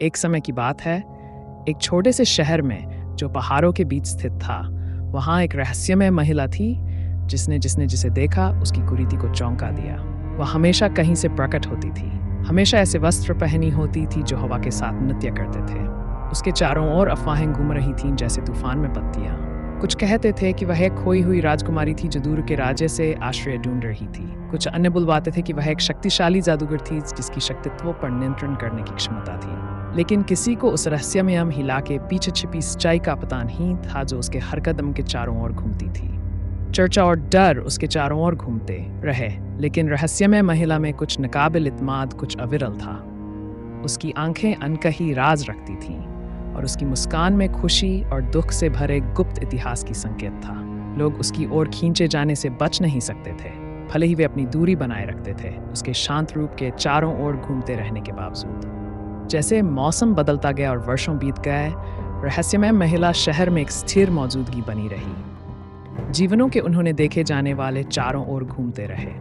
एक समय की बात है, एक छोटे से शहर में जो पहाड़ों के बीच स्थित था, वहाँ एक रहस्यमय महिला थी जिसने जिसने जिसे देखा उसकी कुरीति को चौंका दिया। वह हमेशा कहीं से प्रकट होती थी, हमेशा ऐसे वस्त्र पहनी होती थी जो हवा के साथ नृत्य करते थे। उसके चारों ओर अफवाहें घूम रही थीं जैसे तूफान में पत्तियां। कुछ कहते थे कि वह एक खोई हुई राजकुमारी थी जो दूर के राज्य से आश्रय ढूंढ रही थी। कुछ अन्य बुलवाते थे कि वह एक शक्तिशाली जादूगर थी जिसकी शक्तित्व पर नियंत्रण करने की क्षमता थी। लेकिन किसी को उस रहस्यमय हिला के पीछे छिपी सच्चाई का पता नहीं था जो उसके हर कदम के चारों ओर घूमती थी। चर्चा और डर उसके चारों ओर घूमते रहे, लेकिन रहस्यमय महिला में कुछ नकाबिल इत्माद, कुछ अविरल था। उसकी आंखें अनकही राज रखती थीं और उसकी मुस्कान में खुशी और दुख से भरे गुप्त इतिहास की संकेत था। लोग उसकी ओर खींचे जाने से बच नहीं सकते थे, भले ही वे अपनी दूरी बनाए रखते थे, उसके शांत रूप के चारों ओर घूमते रहने के बावजूद। जैसे मौसम बदलता गया और वर्षों बीत गए, रहस्यमय महिला शहर में एक स्थिर मौजूदगी बनी रही। जीवनों के उन्होंने देखे जाने वाले चारों ओर घूमते रहे।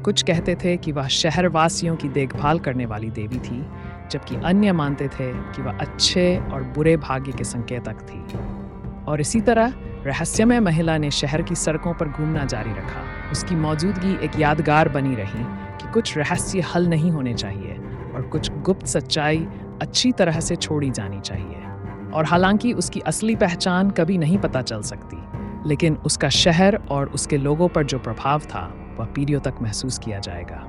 कुछ कहते थे कि वह शहरवासियों की देखभाल करने वाली देवी थी, जबकि अन्य मानते थे कि वह अच्छे और बुरे भाग्य के संकेतक थी। और इसी तरह रहस्यमय महिला ने शहर की सड़कों पर घूमना जारी रखा। उसकी मौजूदगी एक यादगार बनी रही कि कुछ रहस्य हल नहीं होने चाहिए और कुछ गुप्त सच्चाई अच्छी तरह से छोड़ी जानी चाहिए। और हालांकि उसकी असली पहचान कभी नहीं पता चल सकती, लेकिन उसका शहर और उसके लोगों पर जो प्रभाव था वह पीढ़ियों तक महसूस किया जाएगा।